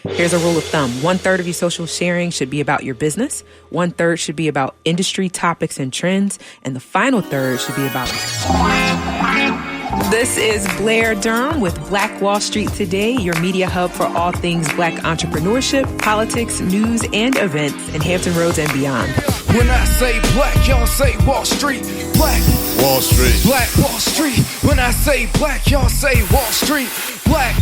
Here's a rule of thumb. 1/3 of your social sharing should be about your business. 1/3 should be about industry topics and trends. And the final third should be about... This is Blair Durham with Black Wall Street Today, your media hub for all things Black entrepreneurship, politics, news, and events in Hampton Roads and beyond. When I say black, y'all say Wall Street. Black Wall Street. Black Wall Street. When I say black, y'all say Wall Street. Black.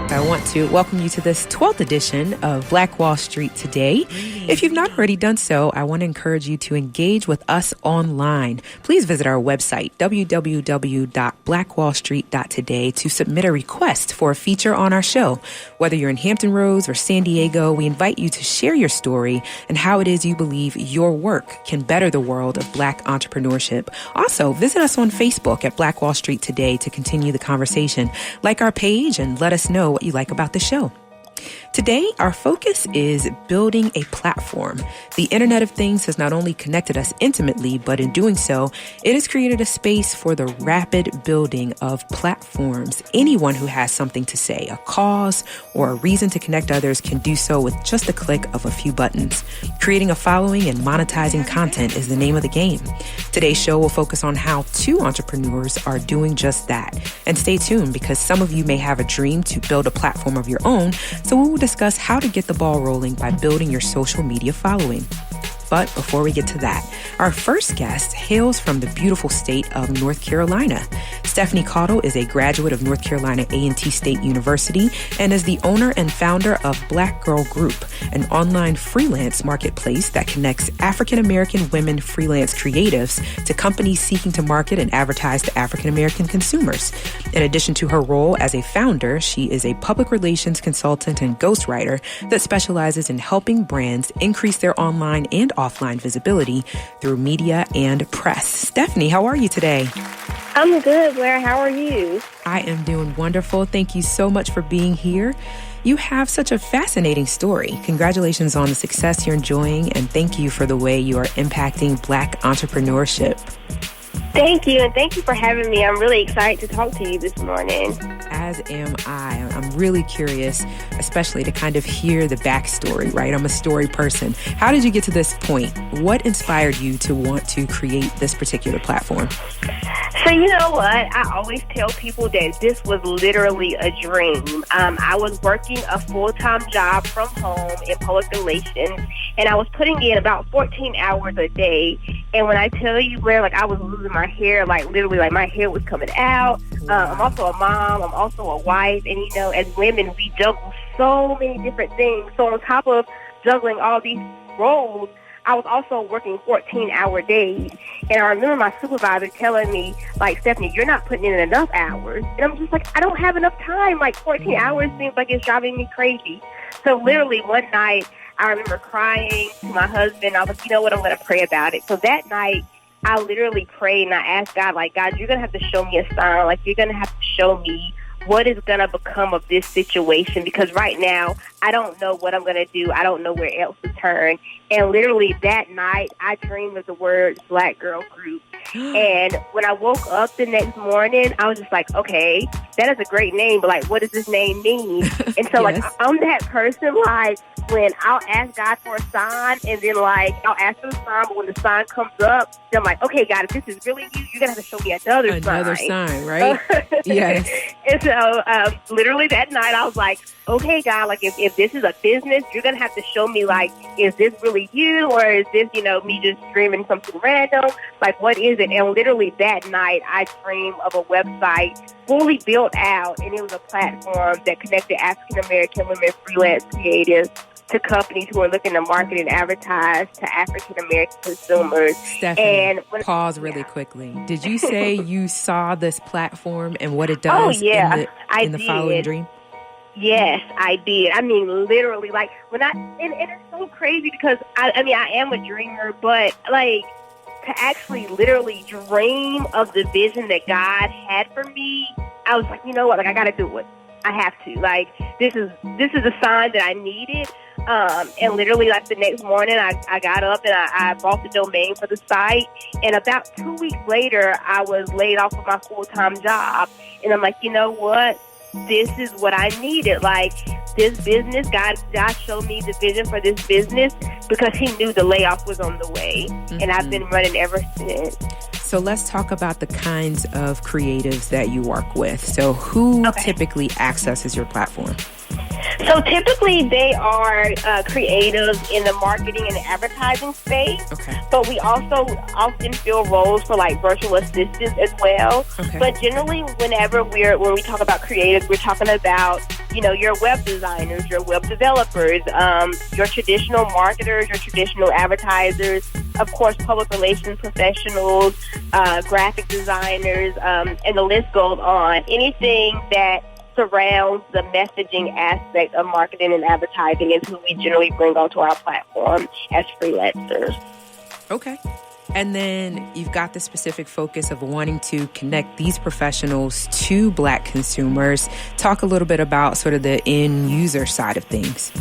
I want to welcome you to this 12th edition of Black Wall Street Today. If you've not already done so, I want to encourage you to engage with us online. Please visit our website, www.blackwallstreet.today, to submit a request for a feature on our show. Whether you're in Hampton Roads or San Diego, we invite you to share your story and how it is you believe your work can better the world of Black entrepreneurship. Also, visit us on Facebook at Black Wall Street Today to continue the conversation. Like our page and let us know what you like about the show. Today, our focus is building a platform. The Internet of Things has not only connected us intimately, but in doing so, it has created a space for the rapid building of platforms. Anyone who has something to say, a cause, or a reason to connect others can do so with just a click of a few buttons. Creating a following and monetizing content is the name of the game. Today's show will focus on how two entrepreneurs are doing just that. And stay tuned, because some of you may have a dream to build a platform of your own, so we will discuss how to get the ball rolling by building your social media following. But before we get to that, our first guest hails from the beautiful state of North Carolina. Stephanie Caudle is a graduate of North Carolina A&T State University and is the owner and founder of Black Girl Group, an online freelance marketplace that connects African-American women freelance creatives to companies seeking to market and advertise to African-American consumers. In addition to her role as a founder, she is a public relations consultant and ghostwriter that specializes in helping brands increase their online and offline visibility through media and press. Stephanie, how are you today? I'm good, Blair. How are you? I am doing wonderful. Thank you so much for being here. You have such a fascinating story. Congratulations on the success you're enjoying, and thank you for the way you are impacting Black entrepreneurship. Thank you, and thank you for having me. I'm really excited to talk to you this morning. As am I. I'm really curious, especially to kind of hear the backstory, right? I'm a story person. How did you get to this point? What inspired you to want to create this particular platform? So you know what? I always tell people that this was literally a dream. I was working a full-time job from home in public relations, and I was putting in about 14 hours a day. And when I tell you, Blair, like I was losing my hair, like literally, like my hair was coming out. I'm also a mom. I'm also a wife. And, you know, as women, we juggle so many different things. So on top of juggling all these roles, I was also working 14-hour days. And I remember my supervisor telling me, like, Stephanie, you're not putting in enough hours. And I'm just like, I don't have enough time. Like, 14 hours seems like it's driving me crazy. So literally one night, I remember crying to my husband. I was like, you know what, I'm going to pray about it. So that night, I literally prayed and I asked God, like, God, you're going to have to show me a sign. Like, you're going to have to show me what is going to become of this situation, because right now I don't know what I'm going to do. I don't know where else to turn. And literally that night I dreamed of the words Black Girl Group. And when I woke up the next morning, I was just like, okay, that is a great name, but like, what does this name mean? And so like, I'm that person, like, when I'll ask God for a sign, and then like I'll ask for a sign, but when the sign comes up, then I'm like, okay, God, if this is really you, you're gonna have to show me another sign, right? Yes. And so literally that night, I was like, okay, God, like if this is a business, you're gonna have to show me, like, is this really you, or is this, you know, me just dreaming something random? Like, what is it? And literally that night, I dreamed of a website fully built out, and it was a platform that connected African American women freelance creatives to companies who are looking to market and advertise to African American consumers. Stephanie, pause really quickly. Did you say you saw this platform and what it does in the following dream? Yes, I did. I mean, literally, like, when and it's so crazy because, I am a dreamer, but, like, to actually literally dream of the vision that God had for me, I was like, you know what, like, I got to do it. I have to. Like, this is a sign that I needed. And literally, like, the next morning, I got up and I bought the domain for the site. And about 2 weeks later, I was laid off of my full-time job. And I'm like, you know what? this is what I needed. Like, this business, God showed me the vision for this business because he knew the layoff was on the way. Mm-hmm. And I've been running ever since. So let's talk about the kinds of creatives that you work with. So who typically accesses your platform? So typically they are creatives in the marketing and advertising space, but we also often fill roles for like virtual assistants as well. But generally, when we talk about creatives, we're talking about, you know, your web designers, your web developers, your traditional marketers, your traditional advertisers, of course, public relations professionals, graphic designers, and the list goes on. Anything that surrounds the messaging aspect of marketing and advertising is who we generally bring onto our platform as freelancers. Okay. And then you've got the specific focus of wanting to connect these professionals to Black consumers. Talk a little bit about sort of the end user side of things.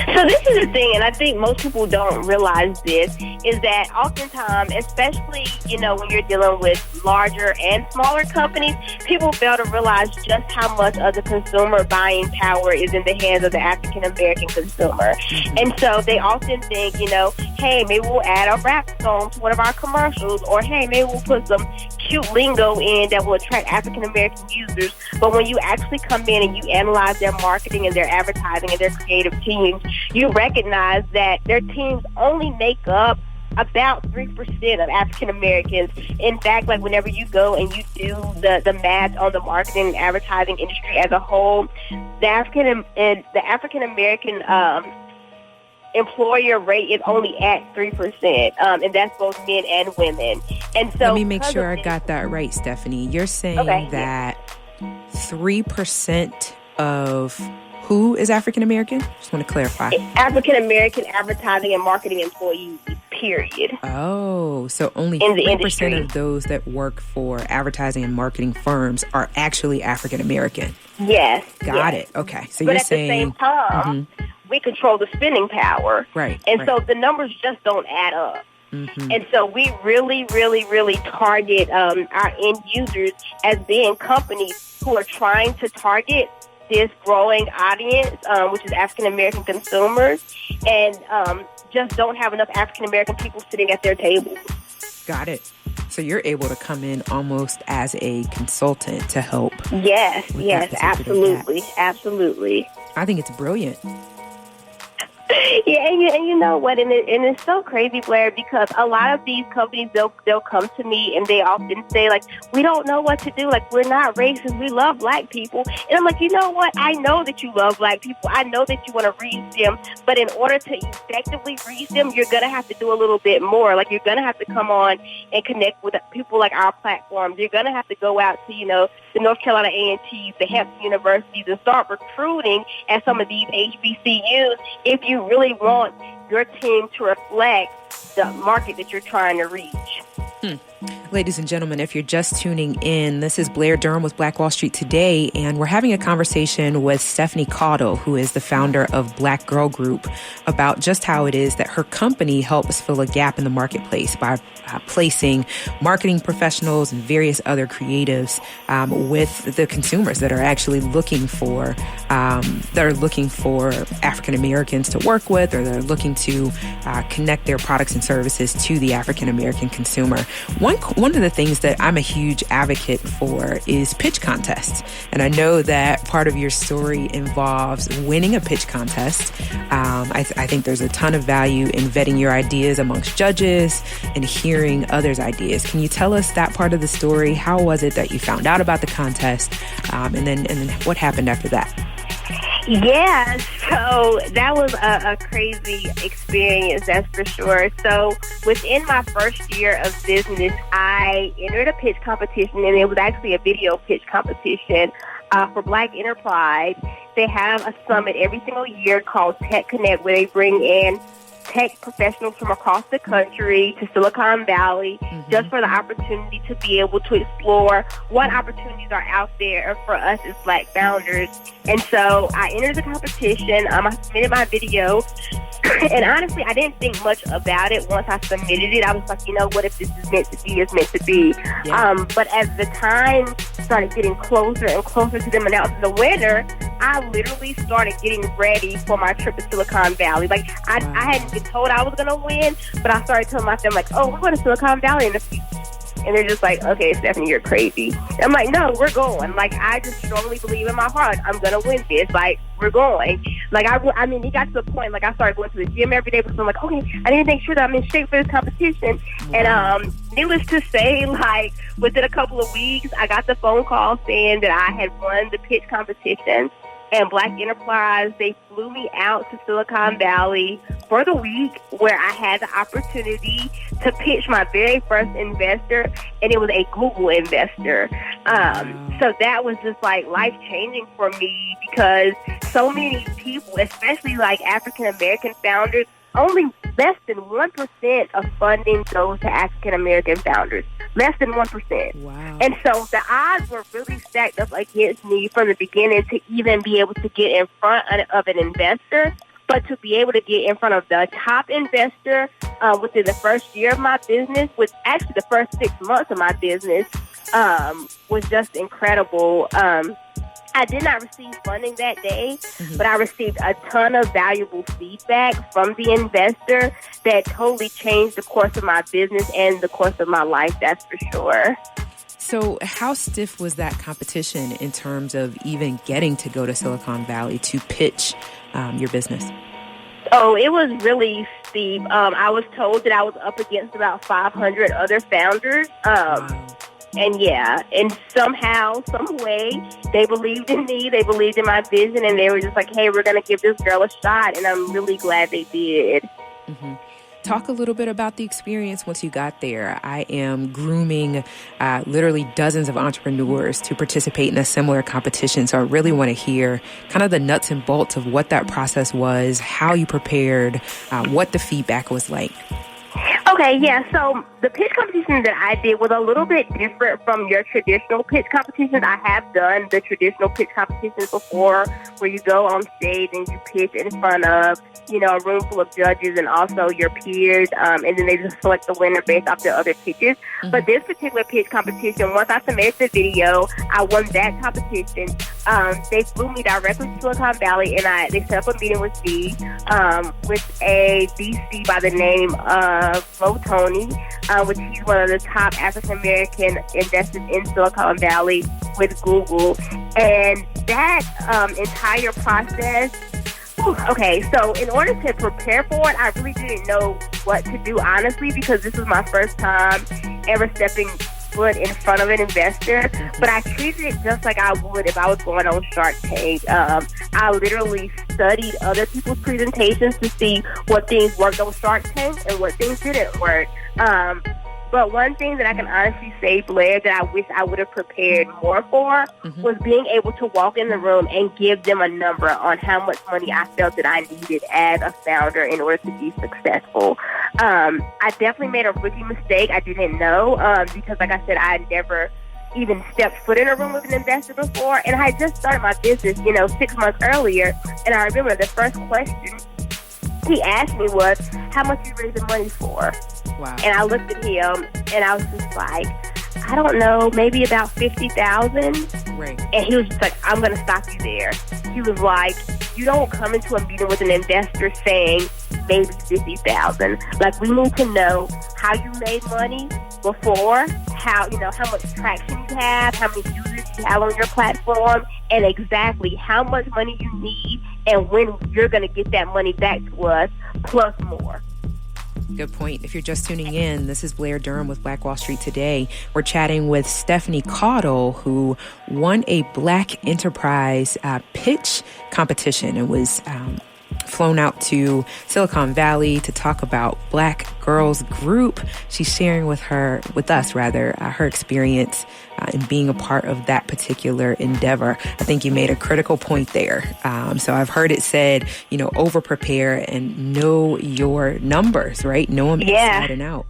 So this is the thing, and I think most people don't realize this, is that oftentimes, especially, you know, when you're dealing with larger and smaller companies, people fail to realize just how much of the consumer buying power is in the hands of the African-American consumer. And so they often think, you know, hey, maybe we'll add a rap song to one of our commercials, or hey, maybe we'll put some cute lingo in that will attract African-American users. But when you actually come in and you analyze their marketing and their advertising and their creative teams, you recognize that their teams only make up about 3% of African Americans. In fact, like whenever you go and you do the math on the marketing and advertising industry as a whole, the African American employer rate is only at 3%, and that's both men and women. And so, let me make sure I got that right, Stephanie. You're saying that 3% of who is African American? Just want to clarify. African American advertising and marketing employees, period. Oh, so only 3% of those that work for advertising and marketing firms are actually African American. Yes. Got it. Okay. So but you're at saying, the same time, we control the spending power. Right. And so the numbers just don't add up. And so we really, really, really target our end users as being companies who are trying to target this growing audience, which is African-American consumers, and just don't have enough African-American people sitting at their tables. Got it. So you're able to come in almost as a consultant to help. Yes, absolutely. Absolutely. I think it's brilliant. Yeah, and you know what, and it's so crazy, Blair, because a lot of these companies, they'll come to me and they often say, like, we don't know what to do, like, we're not racist, we love Black people. And I'm like, you know what, I know that you love Black people, I know that you want to reach them, but in order to effectively reach them, you're going to have to do a little bit more. Like, you're going to have to come on and connect with people like our platforms. You're going to have to go out to, you know, the North Carolina A&Ts, the Hampton Universities, and start recruiting at some of these HBCUs if you really want your team to reflect the market that you're trying to reach. Ladies and gentlemen, if you're just tuning in, this is Blair Durham with Black Wall Street Today, and we're having a conversation with Stephanie Caudle, who is the founder of Black Girl Group, about just how it is that her company helps fill a gap in the marketplace by placing marketing professionals and various other creatives with the consumers that are actually looking for African Americans to work with, or they're looking to connect their products and services to the African American consumer. One of the things that I'm a huge advocate for is pitch contests. And I know that part of your story involves winning a pitch contest. I think there's a ton of value in vetting your ideas amongst judges and hearing others' ideas. Can you tell us that part of the story? How was it that you found out about the contest? And then what happened after that? Yeah, so that was a crazy experience, that's for sure. So within my first year of business, I entered a pitch competition, and it was actually a video pitch competition for Black Enterprise. They have a summit every single year called Tech Connect, where they bring in tech professionals from across the country to Silicon Valley, just for the opportunity to be able to explore what opportunities are out there for us as Black founders. And so I entered the competition. I submitted my video And honestly, I didn't think much about it once I submitted it. I was like, you know, what if this is meant to be, it's meant to be. Yeah. But as the time started getting closer and closer to them announcing the winner, I literally started getting ready for my trip to Silicon Valley. Like, I hadn't been told I was going to win, but I started telling my family, like, oh, we're going to Silicon Valley in a few. And they're just like, okay, Stephanie, you're crazy. I'm like, no, we're going. Like, I just strongly believe in my heart, I'm going to win this. Like, we're going. Like, I mean, it got to the point, like, I started going to the gym every day because I'm like, okay, I need to make sure that I'm in shape for this competition. And needless to say, like, within a couple of weeks, I got the phone call saying that I had won the pitch competition. And Black Enterprise, they flew me out to Silicon Valley for the week where I had the opportunity to pitch my very first investor, and it was a Google investor. So that was just like life-changing for me because so many people, especially like African-American founders, only less than 1% of funding goes to African-American founders. Less than 1%. Wow. And so the odds were really stacked up against me from the beginning to even be able to get in front of an investor, but to be able to get in front of the top investor within the first year of my business, which actually the first 6 months of my business, was just incredible. I did not receive funding that day, but I received a ton of valuable feedback from the investor that totally changed the course of my business and the course of my life, that's for sure. So how stiff was that competition in terms of even getting to go to Silicon Valley to pitch your business? Oh, it was really steep. I was told that I was up against about 500 other founders. And and somehow, some way, they believed in me, they believed in my vision, and they were just like, hey, we're going to give this girl a shot, and I'm really glad they did. Mm-hmm. Talk a little bit about the experience once you got there. I am grooming literally dozens of entrepreneurs to participate in a similar competition, so I really want to hear kind of the nuts and bolts of what that process was, how you prepared, what the feedback was like. Okay, yeah, so the pitch competition that I did was a little bit different from your traditional pitch competitions. I have done the traditional pitch competitions before where you go on stage and you pitch in front of, you know, a room full of judges and also your peers, and then they just select the winner based off their other pitches. Mm-hmm. But this particular pitch competition, once I submitted the video, I won that competition. They flew me directly to Silicon Valley, and they set up a meeting with me, with a VC by the name of Tony, which he's one of the top African-American investors in Silicon Valley with Google. And that entire process, okay, so in order to prepare for it, I really didn't know what to do, honestly, because this was my first time ever stepping foot in front of an investor, but I treated it just like I would if I was going on Shark Tank. I literally studied other people's presentations to see what things worked on Shark Tank and what things didn't work. But one thing that I can honestly say, Blair, that I wish I would have prepared more for was being able to walk in the room and give them a number on how much money I felt that I needed as a founder in order to be successful. I definitely made a rookie mistake. I didn't know because, like I said, I had never even stepped foot in a room with an investor before. And I had just started my business, 6 months earlier. And I remember the first question he asked me was, how much you raising money for? Wow. And I looked at him and I was just like, I don't know, maybe about 50,000. Right. And he was just like, I'm going to stop you there. He was like, you don't come into a meeting with an investor saying maybe 50,000. Like, we need to know how you made money before, how much traction you have, how many users you have on your platform, and exactly how much money you need and when you're going to get that money back to us, plus more. Good point. If you're just tuning in, this is Blair Durham with Black Wall Street Today. We're chatting with Stephanie Caudle, who won a Black Enterprise pitch competition and was flown out to Silicon Valley to talk about Black Girls Group. She's sharing with us her experience in being a part of that particular endeavor. I think you made a critical point there. So I've heard it said, over prepare and know your numbers, right? Know them inside and out.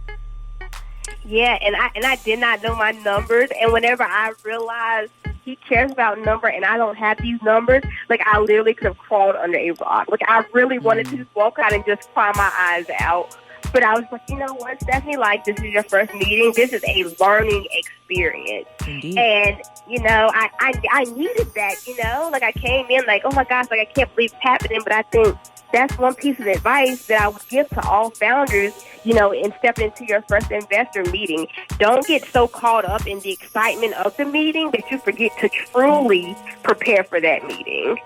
Yeah, and I did not know my numbers, and whenever I realized he cares about number and I don't have these numbers, like, I literally could have crawled under a rock. Like, I really wanted to just walk out and just cry my eyes out. But I was like, you know what, Stephanie, like, this is your first meeting. This is a learning experience. Indeed. And, you know, I needed that, you know? Like, I came in like, oh, my gosh, like, I can't believe it's happening. But I think that's one piece of advice that I would give to all founders, you know, in stepping into your first investor meeting. Don't get so caught up in the excitement of the meeting that you forget to truly prepare for that meeting.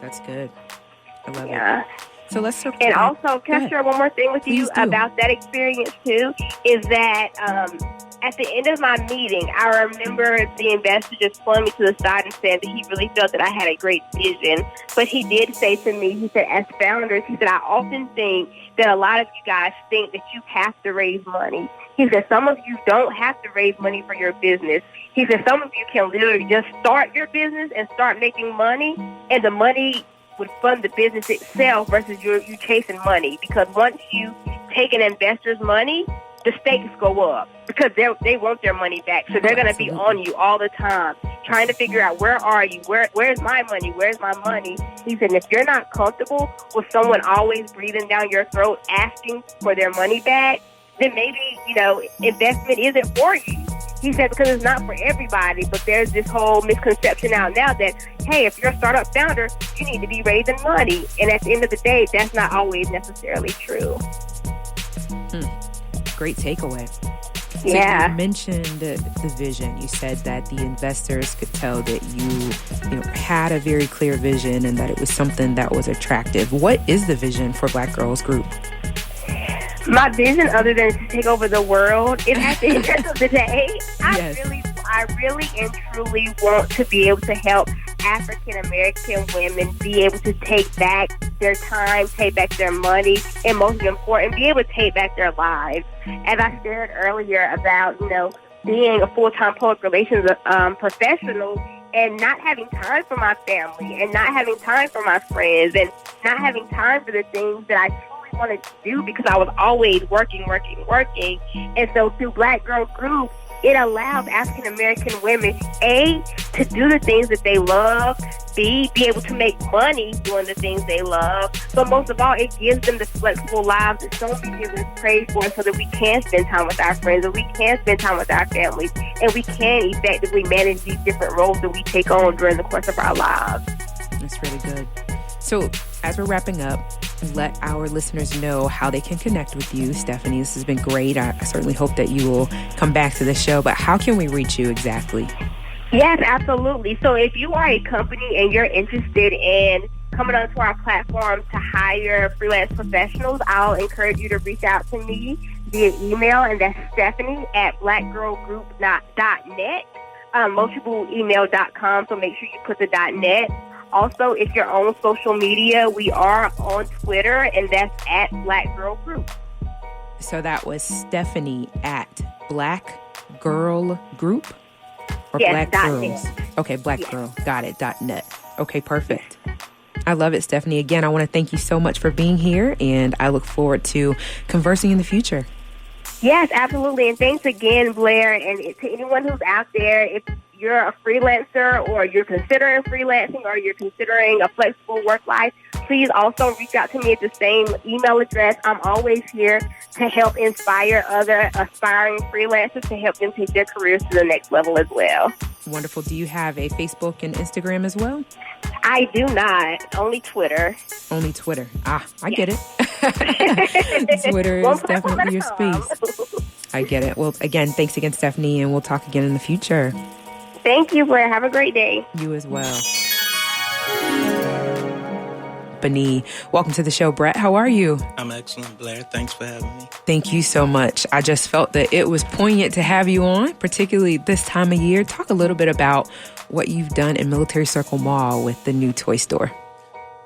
That's good. I love it. So let's circle And back. also, can I share one more thing with you about that experience, too, is that at the end of my meeting, I remember the investor just pulling me to the side and saying that he really felt that I had a great vision. But he did say to me, he said, as founders, he said, I often think that a lot of you guys think that you have to raise money. He said, some of you don't have to raise money for your business. He said, some of you can literally just start your business and start making money, and the money would fund the business itself versus you chasing money. Because once you take an investor's money, the stakes go up because they want their money back. So they're going to be on you all the time, trying to figure out, where are you? Where's my money? Where's my money? He said, if you're not comfortable with someone always breathing down your throat asking for their money back, then maybe, you know, investment isn't for you. He said, because it's not for everybody, but there's this whole misconception out now that, hey, if you're a startup founder, you need to be raising money. And at the end of the day, that's not always necessarily true. Great takeaway. Yeah. So you mentioned the vision. You said that the investors could tell that you know, had a very clear vision and that it was something that was attractive. What is the vision for Black Girls Group? My vision, other than to take over the world, is at the end of the day, I really and truly want to be able to help African American women be able to take back their time, take back their money, and most important, be able to take back their lives. As I shared earlier about, you know, being a full-time public relations professional and not having time for my family and not having time for my friends and not having time for the things that I truly wanted to do because I was always working. And so through Black Girl Group, it allows African American women, A, to do the things that they love, B, be able to make money doing the things they love, but most of all, it gives them the flexible lives that so many of us pray for so that we can spend time with our friends, and we can spend time with our families, and we can effectively manage these different roles that we take on during the course of our lives. That's really good. So as we're wrapping up, let our listeners know how they can connect with you. Stephanie, this has been great. I certainly hope that you will come back to the show, but how can we reach you exactly? Yes, absolutely. So if you are a company and you're interested in coming onto our platform to hire freelance professionals, I'll encourage you to reach out to me via email, and that's Stephanie@blackgirlgroup.net, motionableemail.com, so make sure you put the .net. Also, if you're on social media, we are on Twitter, and that's @BlackGirlGroup. So that was Stephanie at Black Girl Group? Or yes, Black Girls? .net. Okay, Black Girl. Got it, .net. Okay, perfect. I love it, Stephanie. Again, I want to thank you so much for being here, and I look forward to conversing in the future. Yes, absolutely. And thanks again, Blair. And to anyone who's out there, if you're a freelancer or you're considering freelancing or you're considering a flexible work life, please also reach out to me at the same email address. I'm always here to help inspire other aspiring freelancers to help them take their careers to the next level as well. Wonderful. Do you have a Facebook and Instagram as well? I do not. Only Twitter. Only Twitter. I get it. Twitter is definitely your space. I get it. Well, again, thanks again, Stephanie, and we'll talk again in the future. Thank you, Blair. Have a great day. You as well. Bani, welcome to the show. Brett, how are you? I'm excellent, Blair. Thanks for having me. Thank you so much. I just felt that it was poignant to have you on, particularly this time of year. Talk a little bit about what you've done in Military Circle Mall with the new toy store.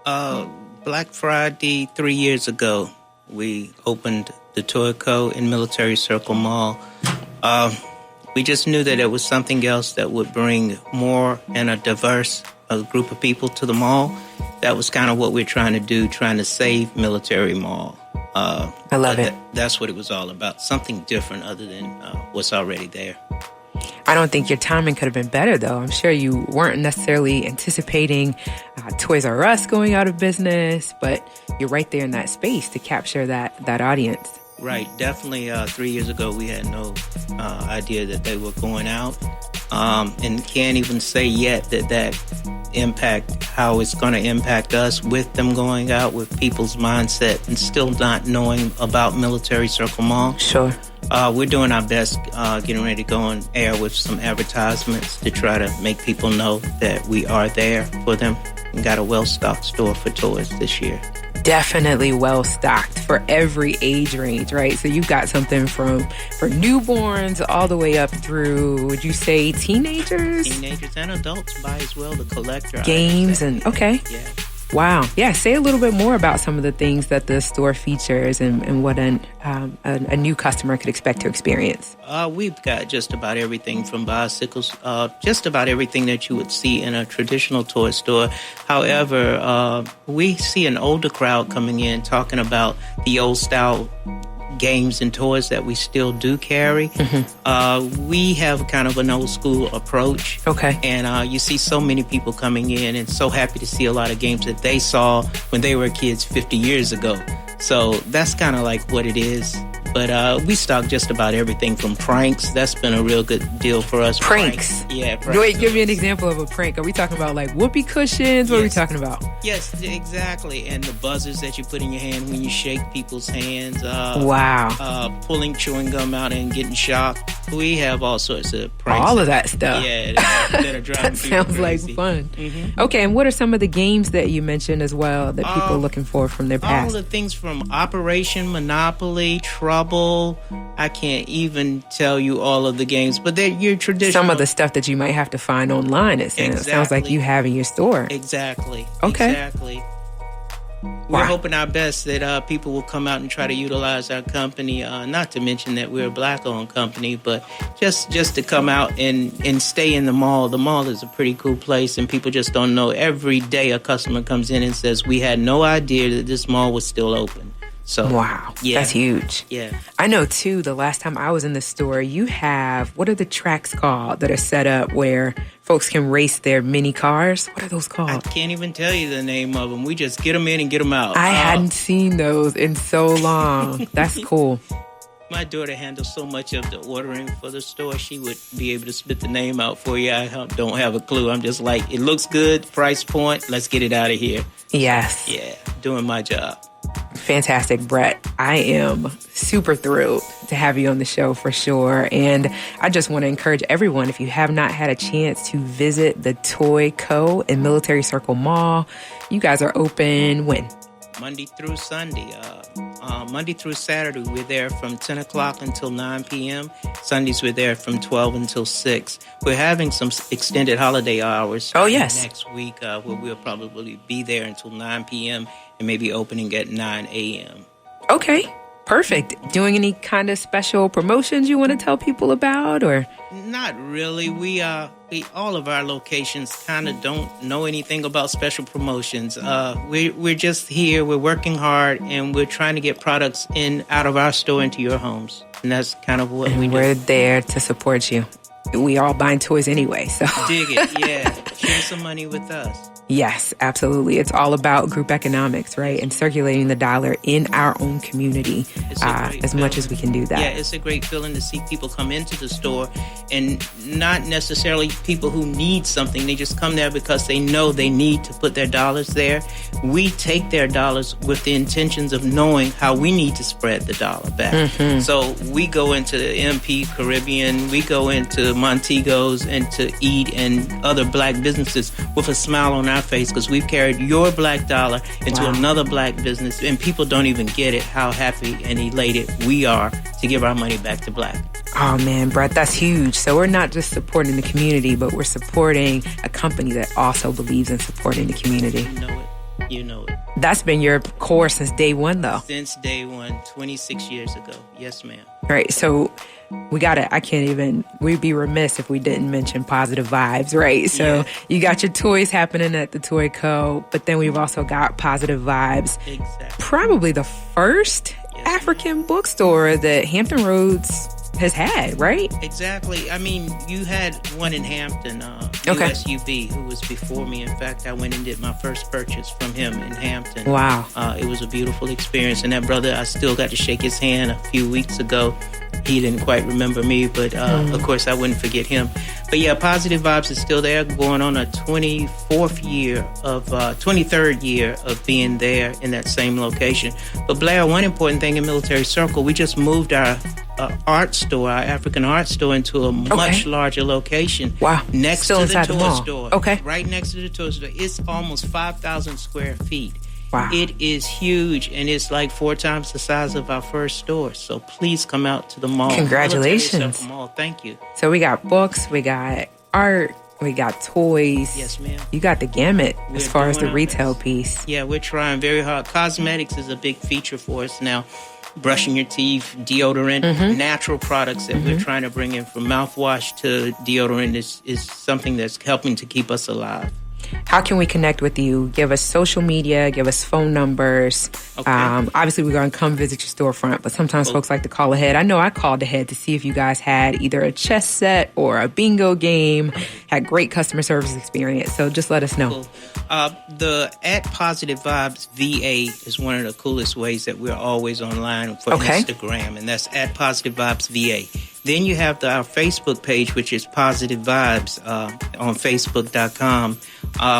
Black Friday 3 years ago, we opened the Toy Co. in Military Circle Mall. We just knew that it was something else that would bring more and a diverse group of people to the mall. That was kind of what we're trying to do, trying to save Military Mall. I love it. That's what it was all about, something different other than what's already there. I don't think your timing could have been better, though. I'm sure you weren't necessarily anticipating Toys R Us going out of business, but you're right there in that space to capture that audience. Right. Definitely 3 years ago, we had no idea that they were going out. And can't even say yet that impact, how it's going to impact us with them going out, with people's mindset, and still not knowing about Military Circle Mall. Sure. We're doing our best, getting ready to go on air with some advertisements to try to make people know that we are there for them and got a well-stocked store for toys this year. Definitely well-stocked for every age range, right? So you've got something for newborns all the way up through, would you say, teenagers? Teenagers and adults buy as well, the collector games and, okay. Yeah. Wow. Yeah, say a little bit more about some of the things that the store features and what a new customer could expect to experience. We've got just about everything from bicycles, just about everything that you would see in a traditional toy store. However, we see an older crowd coming in talking about the old style games and toys that we still do carry. Mm-hmm. We have kind of an old school approach. Okay. And you see so many people coming in and so happy to see a lot of games that they saw when they were kids 50 years ago. So that's kind of like what it is. But we stock just about everything from pranks. That's been a real good deal for us. Pranks? Yeah, pranks. Wait, give me an example of a prank. Are we talking about like whoopee cushions? What are we talking about? Yes, exactly. And the buzzers that you put in your hand when you shake people's hands. Wow. Pulling chewing gum out and getting shocked. We have all sorts of pranks. All of that stuff. Yeah, that are driving that sounds crazy. like fun. Mm-hmm. Okay, and what are some of the games that you mentioned as well that people are looking for from their past? All the things from Operation Monopoly, Trouble. I can't even tell you all of the games, but they're your traditional. Some of the stuff that you might have to find online, it sounds like you have in your store. Exactly. Okay. Exactly. We're hoping our best that people will come out and try to utilize our company, not to mention that we're a Black-owned company, but just to come out and stay in the mall. The mall is a pretty cool place, and people just don't know. Every day a customer comes in and says, we had no idea that this mall was still open. So, wow, yeah. That's huge. Yeah. I know, too, the last time I was in the store, you have, what are the tracks called that are set up where folks can race their mini cars? What are those called? I can't even tell you the name of them. We just get them in and get them out. I hadn't seen those in so long. That's cool. My daughter handles so much of the ordering for the store. She would be able to spit the name out for you. I don't have a clue. I'm just like, it looks good, price point, let's get it out of here. Yes. Yeah, doing my job. Fantastic, Brett. I am super thrilled to have you on the show for sure. And I just want to encourage everyone, if you have not had a chance to visit the Toy Co. in Military Circle Mall, you guys are open when? Monday through Sunday. Monday through Saturday, we're there from 10 o'clock until 9 p.m. Sundays, we're there from 12 until 6. We're having some extended holiday hours. Oh, yes. Next week, where we'll probably be there until 9 p.m. and maybe opening at 9 a.m. Okay, perfect. Doing any kind of special promotions you want to tell people about, or? Not really. We all of our locations kind of don't know anything about special promotions. We're just here. We're working hard, and we're trying to get products out of our store into your homes, and that's kind of what we do. We're there to support you. We all buying toys anyway, so dig it. Yeah, share some money with us. Yes, absolutely. It's all about group economics, right? And circulating the dollar in our own community as much as we can do that. Yeah, it's a great feeling to see people come into the store and not necessarily people who need something. They just come there because they know they need to put their dollars there. We take their dollars with the intentions of knowing how we need to spread the dollar back. Mm-hmm. So we go into the MP Caribbean, we go into Montego's and to Eat and other Black businesses with a smile on our face because we've carried your Black dollar into another Black business, and people don't even get it how happy and elated we are to give our money back to Black. Oh man, Brett, that's huge. So we're not just supporting the community, but we're supporting a company that also believes in supporting the community. You know it. You know it. That's been your core since day one, though. Since day one, 26 years ago. Yes, ma'am. Right. So we'd be remiss if we didn't mention positive vibes, right? So you got your toys happening at the Toy Co., but then we've also got positive vibes. Exactly. Probably the first African bookstore that Hampton Roads has had, right? Exactly. I mean, you had one in Hampton, Okay. USUB, who was before me. In fact, I went and did my first purchase from him in Hampton. Wow. It was a beautiful experience. And that brother, I still got to shake his hand a few weeks ago. He didn't quite remember me, but of course I wouldn't forget him. But yeah, Positive Vibes is still there, going on a 23rd year of being there in that same location. But Blair, one important thing in Military Circle, we just moved our art store, our African art store, into a much larger location. Wow. Next Still to inside the the toy mall. store. Okay. Right next to the toy store. It's almost 5,000 square feet. Wow. It is huge, and it's like 4 times the size of our first store. So please come out to the mall. Congratulations. Military Circle Mall. Thank you. So we got books, we got art, we got toys. Yes, ma'am. You got the gamut as We're far as the doing our retail best. piece. Yeah, we're trying very hard. Cosmetics is a big feature for us now. Brushing your teeth, deodorant, natural products that we're trying to bring in, from mouthwash to deodorant is something that's helping to keep us alive. How can we connect with you? Give us social media, give us phone numbers. Okay. Obviously, we're going to come visit your storefront, but sometimes folks like to call ahead. I know I called ahead to see if you guys had either a chess set or a bingo game, had great customer service experience. So just let us know. Cool. The at Positive Vibes VA is one of the coolest ways that we're always online for Instagram, and that's at Positive Vibes VA. Then you have our Facebook page, which is Positive Vibes on Facebook.com.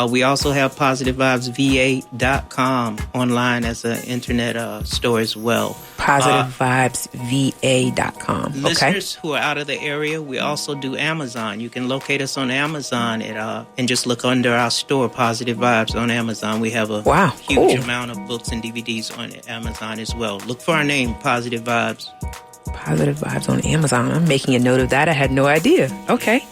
We also have PositiveVibesVA.com online as an internet store as well. PositiveVibesVA.com. Listeners who are out of the area, we also do Amazon. You can locate us on Amazon and just look under our store, Positive Vibes, on Amazon. We have a huge amount of books and DVDs on Amazon as well. Look for our name, Positive Vibes. Positive Vibes on Amazon. I'm making a note of that. I had no idea. Okay.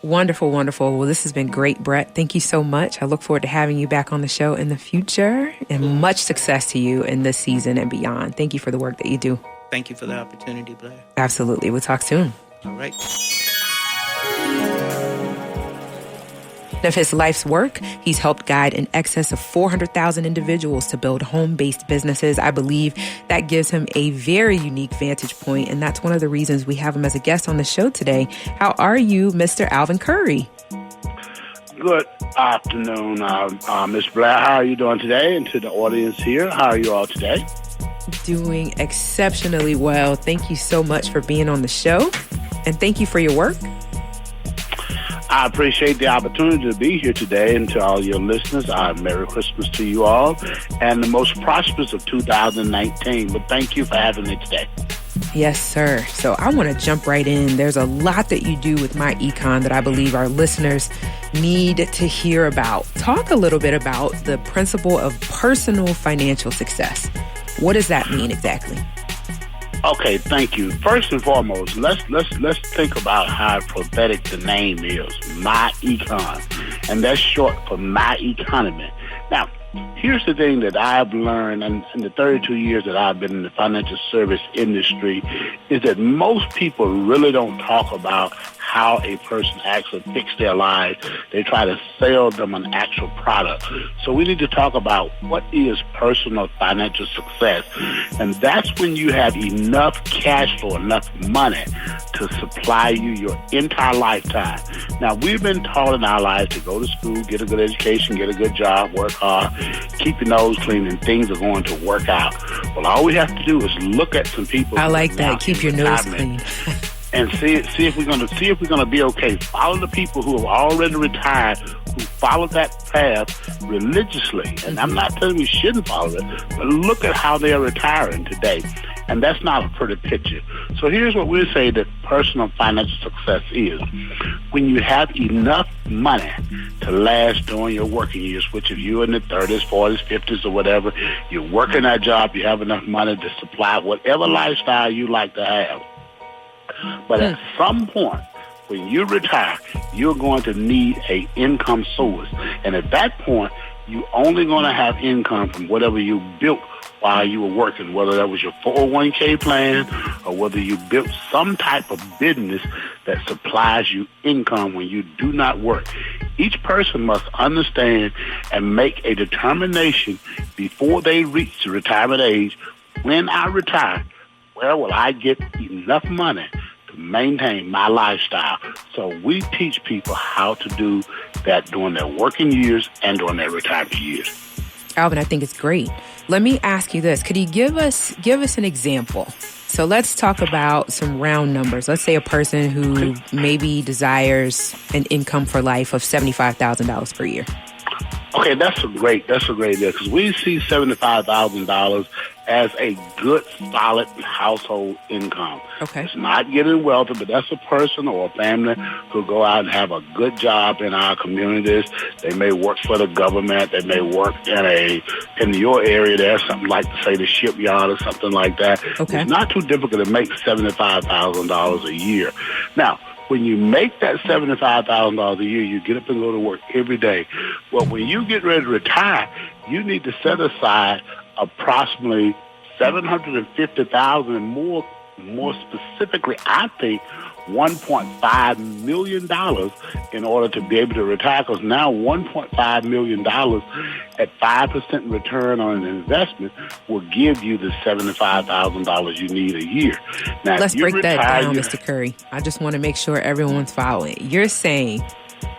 Wonderful, wonderful. Well, this has been great, Brett. Thank you so much. I look forward to having you back on the show in the future, and much success to you in this season and beyond. Thank you for the work that you do. Thank you for the opportunity, Blair. Absolutely. We'll talk soon. All right. Of his life's work, he's helped guide in excess of 400,000 individuals to build home-based businesses. I believe that gives him a very unique vantage point, and that's one of the reasons we have him as a guest on the show today. How are you, Mr. Alvin Curry? Good afternoon, Ms. Blair. How are you doing today? And to the audience here, how are you all today? Doing exceptionally well. Thank you so much for being on the show, and thank you for your work. I appreciate the opportunity to be here today, and to all your listeners, Merry Christmas to you all, and the most prosperous of 2019. But thank you for having me today. Yes, sir. So I want to jump right in. There's a lot that you do with My Econ that I believe our listeners need to hear about. Talk a little bit about the principle of personal financial success. What does that mean exactly? Okay, thank you. First and foremost, let's think about how prophetic the name is, My Econ, and that's short for My Economy. Now, here's the thing that I've learned in the 32 years that I've been in the financial service industry, is that most people really don't talk about how a person actually fix their lives. They try to sell them an actual product. So we need to talk about what is personal financial success. And that's when you have enough cash flow, enough money to supply you your entire lifetime. Now, we've been taught in our lives to go to school, get a good education, get a good job, work hard, keep your nose clean, and things are going to work out. Well, all we have to do is look at some people. I like that. Keep your nose clean. And see if we're gonna be okay. Follow the people who have already retired, who follow that path religiously. And I'm not telling you we shouldn't follow it, but look at how they are retiring today. And that's not a pretty picture. So here's what we say that personal financial success is. When you have enough money to last during your working years, which if you're in the 30s, 40s, 50s, or whatever, you're working that job, you have enough money to supply whatever lifestyle you like to have. But at some point, when you retire, you're going to need an income source. And at that point, you're only going to have income from whatever you built while you were working, whether that was your 401k plan or whether you built some type of business that supplies you income when you do not work. Each person must understand and make a determination before they reach the retirement age. When I retire, where will I get enough money to maintain my lifestyle. So we teach people how to do that during their working years and during their retirement years. Alvin, I think it's great. Let me ask you this. Could you give us an example? So let's talk about some round numbers. Let's say a person who maybe desires an income for life of $75,000 per year. Okay, that's a great idea, because we see $75,000 as a good, solid household income. Okay. It's not getting wealthy, but that's a person or a family who go out and have a good job in our communities. They may work for the government. They may work in your area. There's something like, say, the shipyard or something like that. Okay. It's not too difficult to make $75,000 a year. Now, when you make that $75,000 a year, you get up and go to work every day. Well, when you get ready to retire, you need to set aside approximately $750,000, more specifically, I think, $1.5 million in order to be able to retire, because now $1.5 million at 5% return on an investment will give you the $75,000 you need a year. Now, let's break that down, Mr. Curry. I just want to make sure everyone's following. You're saying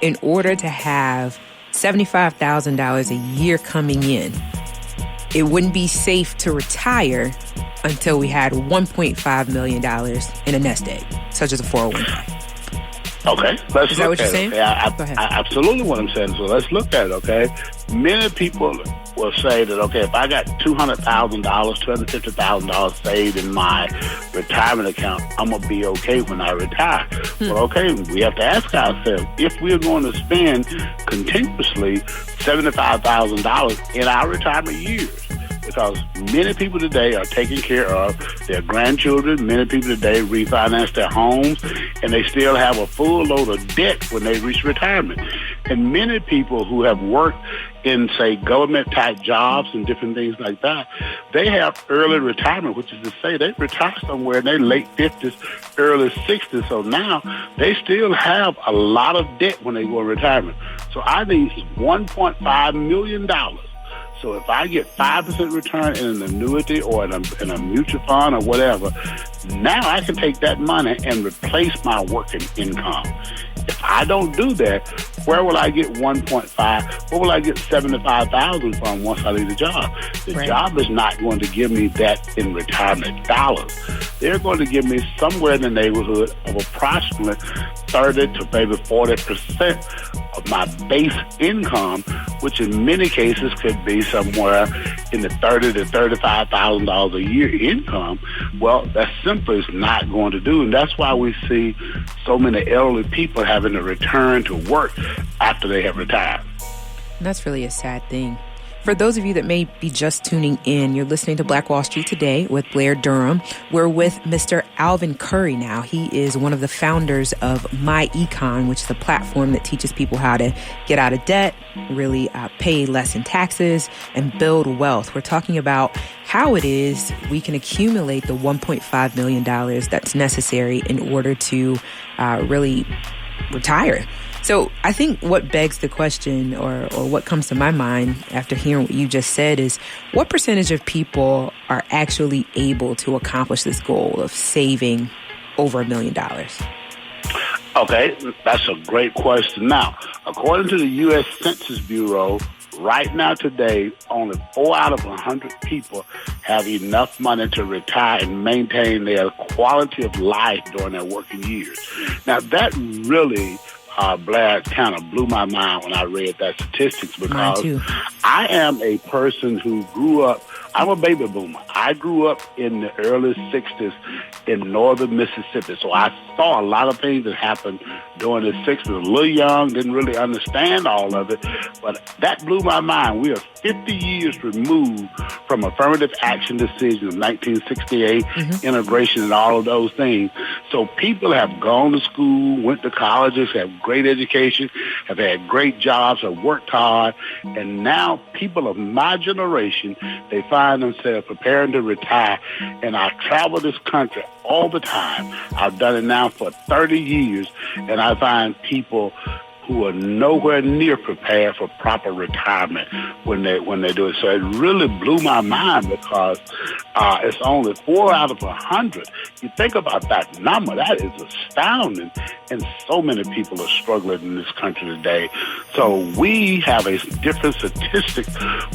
in order to have $75,000 a year coming in, it wouldn't be safe to retire until we had $1.5 million in a nest egg, such as a 401k. Okay, let's Is that what look you're at saying? it. Okay, I absolutely what I'm saying. So let's look at it, okay? Many people will say that, okay, if I got $200,000, $250,000 saved in my retirement account, I'm going to be okay when I retire. Well, okay, we have to ask ourselves, if we're going to spend continuously $75,000 in our retirement years, because many people today are taking care of their grandchildren. Many people today refinance their homes, and they still have a full load of debt when they reach retirement. And many people who have worked in, say, government-type jobs and different things like that, they have early retirement, which is to say they retire somewhere in their late 50s, early 60s. So now they still have a lot of debt when they go in retirement. So I need $1.5 million. So if I get 5% return in an annuity or in a mutual fund or whatever, now I can take that money and replace my working income. If I don't do that, where will I get 1.5? Where will I get 75,000 from once I leave the job? The job is not going to give me that in retirement dollars. They're going to give me somewhere in the neighborhood of approximately 30 to maybe 40% of my base income, which in many cases could be somewhere in the $30,000 to $35,000 a year income. Well, that simply is not going to do, and that's why we see so many elderly people having to return to work after they have retired. And that's really a sad thing. For those of you that may be just tuning in, you're listening to Black Wall Street Today with Blair Durham. We're with Mr. Alvin Curry now. He is one of the founders of My Econ, which is a platform that teaches people how to get out of debt, really pay less in taxes, and build wealth. We're talking about how it is we can accumulate the $1.5 million that's necessary in order to really retire. So I think what begs the question, or what comes to my mind after hearing what you just said, is what percentage of people are actually able to accomplish this goal of saving over $1 million? Okay, that's a great question. Now, according to the U.S. Census Bureau, right now today, only 4 out of 100 people have enough money to retire and maintain their quality of life during their working years. Now, that really, Blair, kind of blew my mind when I read that statistics, because I am a person who grew up, I'm a baby boomer. I grew up in the early 60s in northern Mississippi, so I saw a lot of things that happened during the 60s. A little young, didn't really understand all of it, but that blew my mind. We are 50 years removed from affirmative action decision of 1968, integration and all of those things. So people have gone to school, went to colleges, have great education, have had great jobs, have worked hard, and now people of my generation, they find themselves preparing to retire. And I travel this country all the time. I've done it now for 30 years, and I find people who are nowhere near prepared for proper retirement when they do it. So it really blew my mind because it's only 4 out of 100. You think about that number, that is astounding. And so many people are struggling in this country today. So we have a different statistic.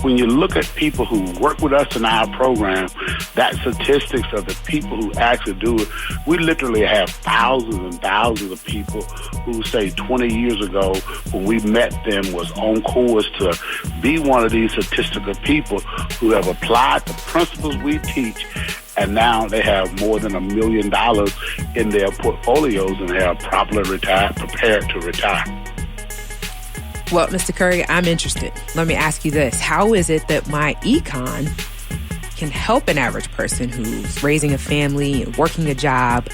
When you look at people who work with us in our program, that statistics of the people who actually do it, we literally have thousands and thousands of people who say 20 years ago when we met them was on course to be one of these statistical people who have applied the principles we teach, and now they have more than $1 million in their portfolios and they are properly prepared to retire. Well, Mr. Curry, I'm interested. Let me ask you this. How is it that my econ can help an average person who's raising a family and working a job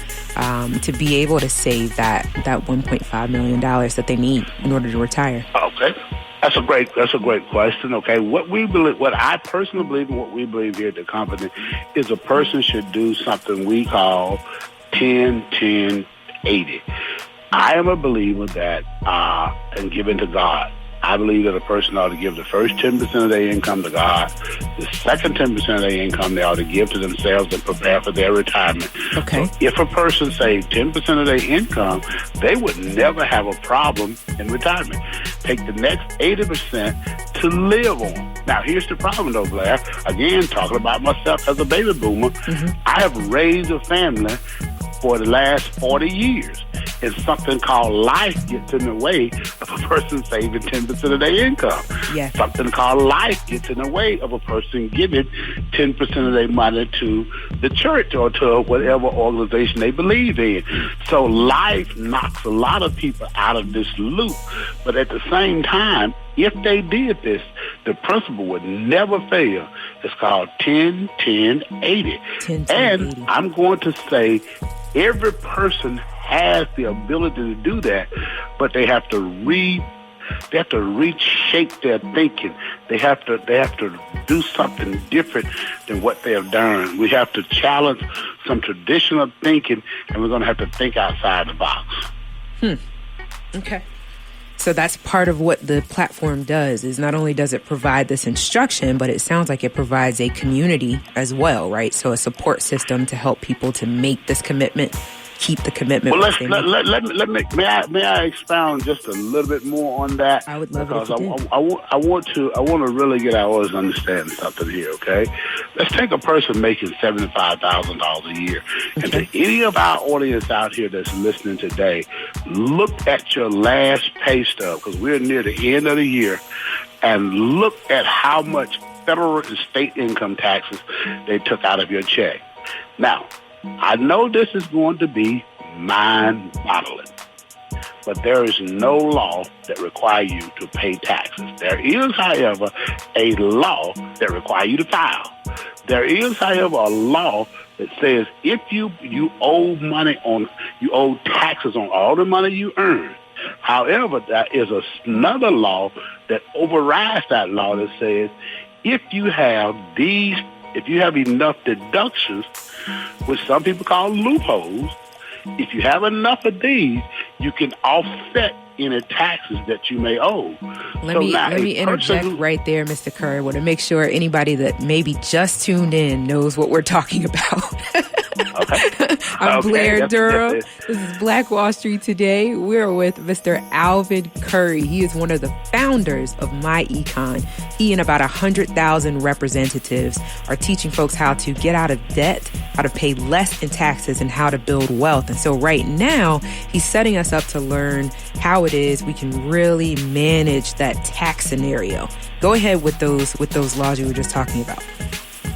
to be able to save that $1.5 million that they need in order to retire? Okay. That's a great question. Okay. What I personally believe and what we believe here at the company is a person should do something we call 10-10-80. I am a believer that and given to God. I believe that a person ought to give the first 10% of their income to God. The second 10% of their income they ought to give to themselves and prepare for their retirement. Okay. So if a person saved 10% of their income, they would never have a problem in retirement. Take the next 80% to live on. Now, here's the problem, though, Blair. Again, talking about myself as a baby boomer, I have raised a family for the last 40 years. And something called life gets in the way of a person saving 10% of their income. Yes. Something called life gets in the way of a person giving 10% of their money to the church or to whatever organization they believe in. So life knocks a lot of people out of this loop. But at the same time, if they did this, the principle would never fail. It's called 10-10-80. 10-10-80. And I'm going to say every person has the ability to do that, but they have to reshape their thinking. They have to do something different than what they have done. We have to challenge some traditional thinking, and we're going to have to think outside the box. Okay. So that's part of what the platform does, is not only does it provide this instruction, but it sounds like it provides a community as well, right? So a support system to help people to make this commitment, keep the commitment. Well, may I expound just a little bit more on that? I would love it if you did. I want to really get our audience to understand something here, okay? Let's take a person making $75,000 a year. Okay. And to any of our audience out here that's listening today, look at your last pay stub, because we're near the end of the year, and look at how much federal and state income taxes they took out of your check. Now, I know this is going to be mind-boggling, but there is no law that requires you to pay taxes. There is, however, a law that requires you to file. There is, however, a law that says if you owe taxes on all the money you earn. However, there is another law that overrides that law that says if you have enough deductions, which some people call loopholes, if you have enough of these, you can offset any taxes that you may owe. Let me interject right there, Mr. Curry. I want to make sure anybody that maybe just tuned in knows what we're talking about. Okay. I'm Blair Durham. This is Black Wall Street Today. We're with Mr. Alvin Curry. He is one of the founders of My Econ. He and about 100,000 representatives are teaching folks how to get out of debt, how to pay less in taxes, and how to build wealth. And so right now, he's setting us up to learn how it is we can really manage that tax scenario. Go ahead with those laws you were just talking about.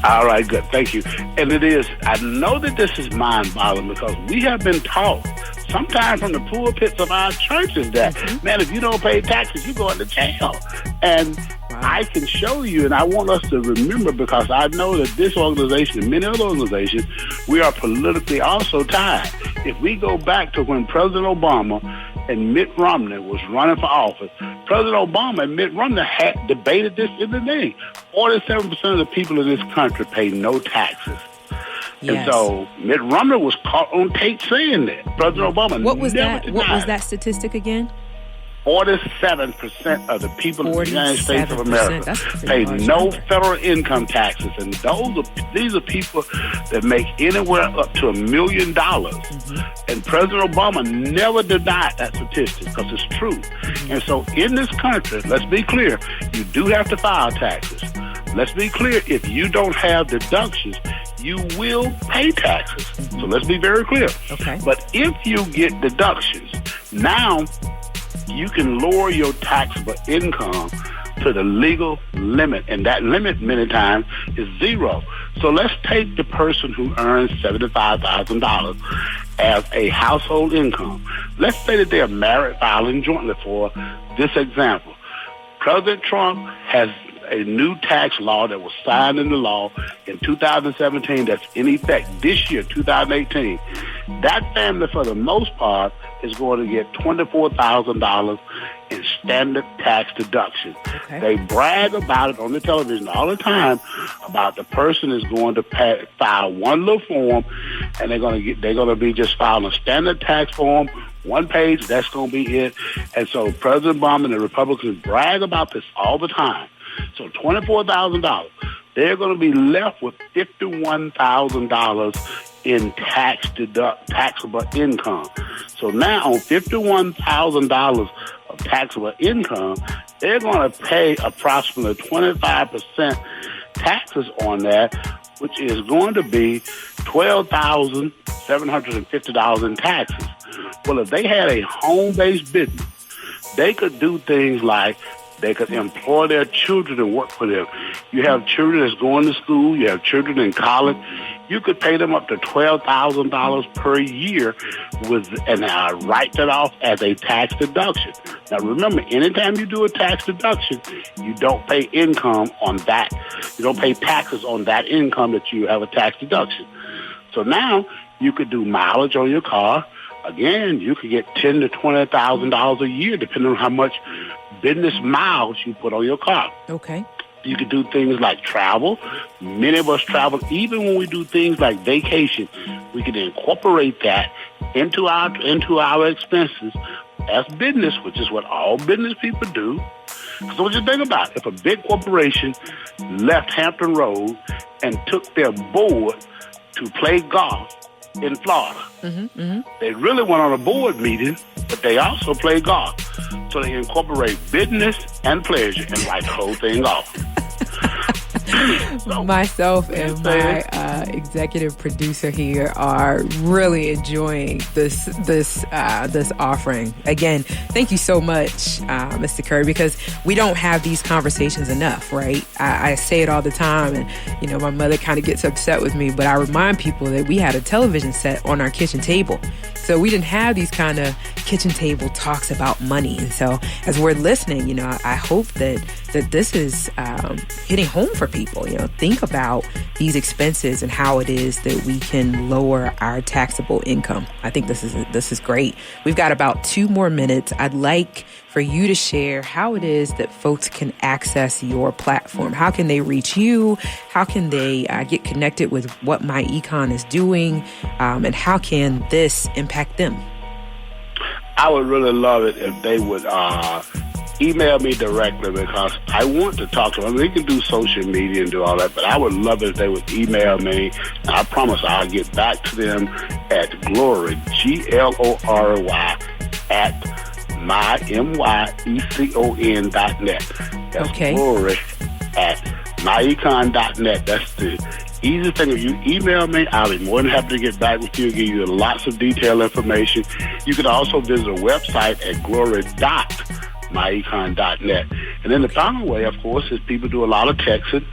All right, good. Thank you. And it is, I know that this is mind-boggling because we have been taught, sometimes from the pulpits of our churches, that, man, if you don't pay taxes, you go into jail. And I can show you, and I want us to remember, because I know that this organization and many other organizations, we are politically also tied. If we go back to when President Obama and Mitt Romney was running for office, President Obama and Mitt Romney had debated this in the day. 47% of the people in this country pay no taxes. Yes. And so Mitt Romney was caught on tape saying that. President Obama What was that statistic again? 47% of the people in the United States of America pay no federal income taxes, and these are people that make anywhere up to $1 million. And President Obama never denied that statistic because it's true. And so in this country, let's be clear, you do have to file taxes. Let's be clear, if you don't have deductions, you will pay taxes. So let's be very clear. Okay. But if you get deductions, now you can lower your taxable income to the legal limit, and that limit many times is zero. So let's take the person who earns $75,000 as a household income. Let's say that they are married, filing jointly for this example. President Trump has a new tax law that was signed into law in 2017 that's in effect this year, 2018. That family, for the most part, is going to get $24,000 in standard tax deduction. Okay. They brag about it on the television all the time about the person is going to file one little form, and they're going to be just filing a standard tax form, one page. That's going to be it. And so President Obama and the Republicans brag about this all the time. So $24,000, they're going to be left with $51,000 in taxable income. So now on $51,000 of taxable income, they're going to pay approximately 25% taxes on that, which is going to be $12,750 in taxes. Well, if they had a home-based business, they could do things like they could employ their children and work for them. You have children that's going to school. You have children in college. You could pay them up to $12,000 per year and write that off as a tax deduction. Now, remember, anytime you do a tax deduction, you don't pay income on that. You don't pay taxes on that income that you have a tax deduction. So now you could do mileage on your car. Again, you could get $10,000 to $20,000 a year, depending on how much business miles you put on your car. Okay. You could do things like travel. Many of us travel. Even when we do things like vacation, we can incorporate that into our expenses as business, which is what all business people do. So what you think about it? If a big corporation left Hampton Road and took their board to play golf in Florida, they really went on a board meeting, but they also play golf. So they incorporate business and pleasure and write the whole thing off. So, myself and my executive producer here are really enjoying this offering. Again, thank you so much, Mr. Curry, because we don't have these conversations enough, right? I say it all the time, and my mother kind of gets upset with me, but I remind people that we had a television set on our kitchen table. So we didn't have these kind of kitchen table talks about money. And so as we're listening, I hope that this is hitting home for people. Think about these expenses and how it is that we can lower our taxable income. I think this is great. We've got about 2 more minutes. I'd like for you to share how it is that folks can access your platform. How can they reach you? How can they get connected with what MyEcon is doing? And how can this impact them? I would really love it if they would email me directly, because I want to talk to them. They can do social media and do all that, but I would love it if they would email me. And I promise I'll get back to them at Glory, GLORY, at myecon.net. That's okay. Glory at myecon.net. That's the easiest thing. If you email me, I'll be more than happy to get back with you and give you lots of detailed information. You can also visit a website at glory.myecon.net. And then the final way, of course, is people do a lot of texting.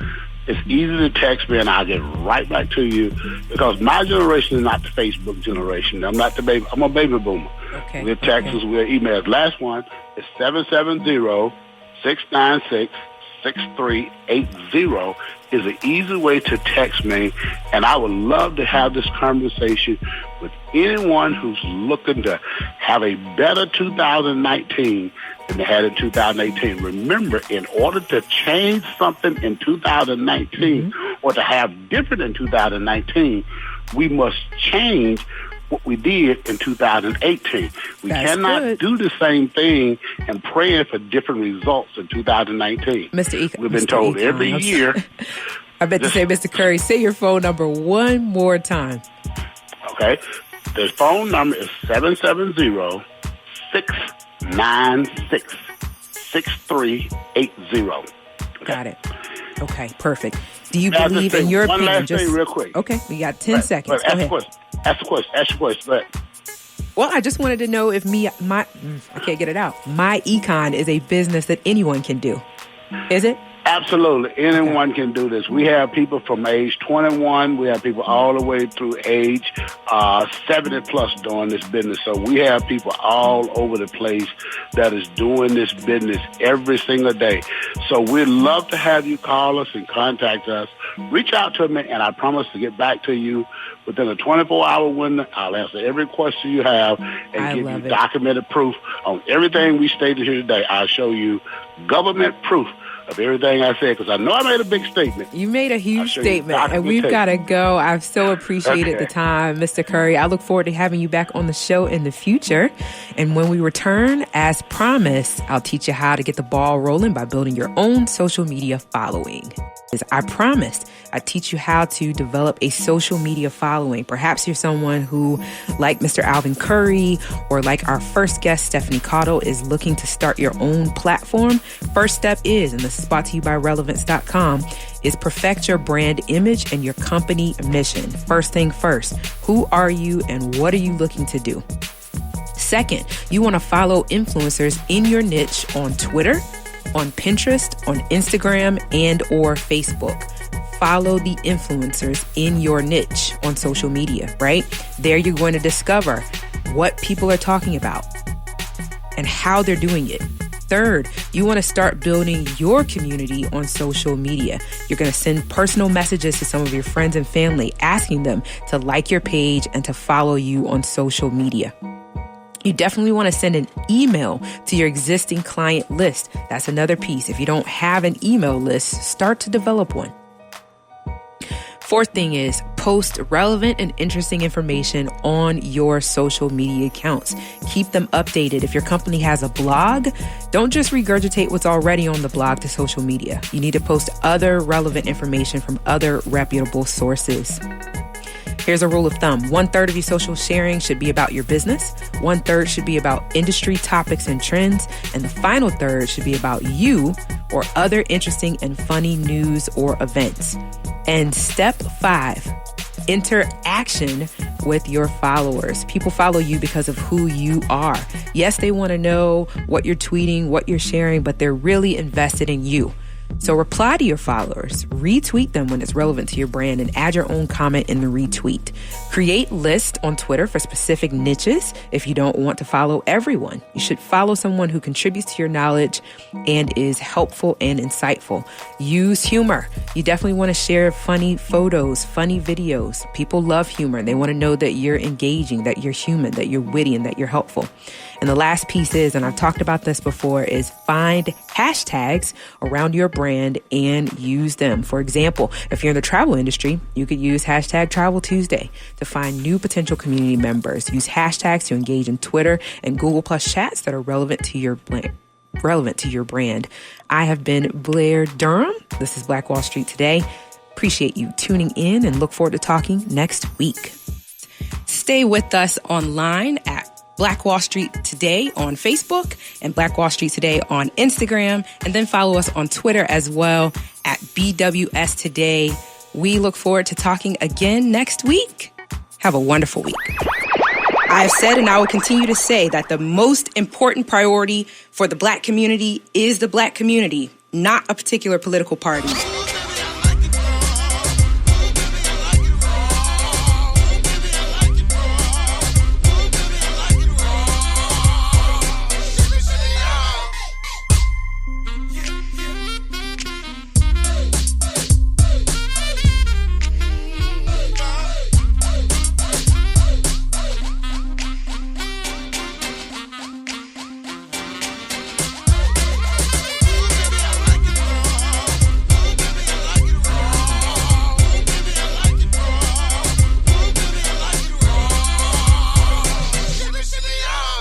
It's easy to text me, and I'll get right back to you, because my generation is not the Facebook generation. I'm not the baby. I'm a baby boomer. Okay. We're texts, we're emails. Last one is 770-696-6380 is an easy way to text me, and I would love to have this conversation with anyone who's looking to have a better 2019 than they had in 2018. Remember, in order to change something in 2019 or to have different in 2019, we must change what we did in 2018. We That's cannot good. do the same thing and praying for different results in 2019. We've been told every year. I meant to say, Mr. Curry, say your phone number one more time. Okay. The phone number is 770-696-6380. Got it. Okay, perfect. Do you believe, in your opinion, one last thing real quick. Okay, we got 10 seconds. Go ahead. Ask the question. Well, I just wanted to know if I can't get it out. My Econ is a business that anyone can do. Is it? Absolutely. Anyone can do this. We have people from age 21. We have people all the way through age 70 plus doing this business. So we have people all over the place that is doing this business every single day. So we'd love to have you call us and contact us. Reach out to me, and I promise to get back to you within a 24-hour window. I'll answer every question you have and give you documented proof on everything we stated here today. I'll show you government proof of everything I said, because I know I made a big statement. You made a huge statement, and we've got to go. I've so appreciated the time, Mr. Curry. I look forward to having you back on the show in the future. And when we return, as promised, I'll teach you how to get the ball rolling by building your own social media following. As I promised, I teach you how to develop a social media following. Perhaps you're someone who, like Mr. Alvin Curry, or like our first guest, Stephanie Cottle, is looking to start your own platform. First step is, and this is brought to you by relevance.com, is perfect your brand image and your company mission. First thing first, who are you and what are you looking to do? Second, you want to follow influencers in your niche on Twitter, on Pinterest, on Instagram, and or Facebook. Follow the influencers in your niche on social media, right? There you're going to discover what people are talking about and how they're doing it. Third, you want to start building your community on social media. You're going to send personal messages to some of your friends and family, asking them to like your page and to follow you on social media. You definitely want to send an email to your existing client list. That's another piece. If you don't have an email list, start to develop one. Fourth thing is post relevant and interesting information on your social media accounts. Keep them updated. If your company has a blog, don't just regurgitate what's already on the blog to social media. You need to post other relevant information from other reputable sources. Here's a rule of thumb. 1/3 of your social sharing should be about your business. 1/3 should be about industry topics and trends. And the final third should be about you or other interesting and funny news or events. And step 5, interaction with your followers. People follow you because of who you are. Yes, they want to know what you're tweeting, what you're sharing, but they're really invested in you. So reply to your followers, retweet them when it's relevant to your brand, and add your own comment in the retweet. Create lists on Twitter for specific niches if you don't want to follow everyone. You should follow someone who contributes to your knowledge and is helpful and insightful. Use humor. You definitely want to share funny photos, funny videos. People love humor. They want to know that you're engaging, that you're human, that you're witty, and that you're helpful. And the last piece is, and I've talked about this before, is find hashtags around your brand and use them. For example, if you're in the travel industry, you could use hashtag Travel Tuesday to find new potential community members. Use hashtags to engage in Twitter and Google Plus chats that are relevant to your brand. I have been Blair Durham. This is Black Wall Street Today. Appreciate you tuning in and look forward to talking next week. Stay with us online at Black Wall Street Today on Facebook and Black Wall Street Today on Instagram, and then follow us on Twitter as well at BWS Today. We look forward to talking again next week. Have a wonderful week. I have said, and I will continue to say, that the most important priority for the Black community is the Black community, not a particular political party.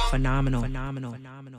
Phenomenal. Phenomenal. Phenomenal.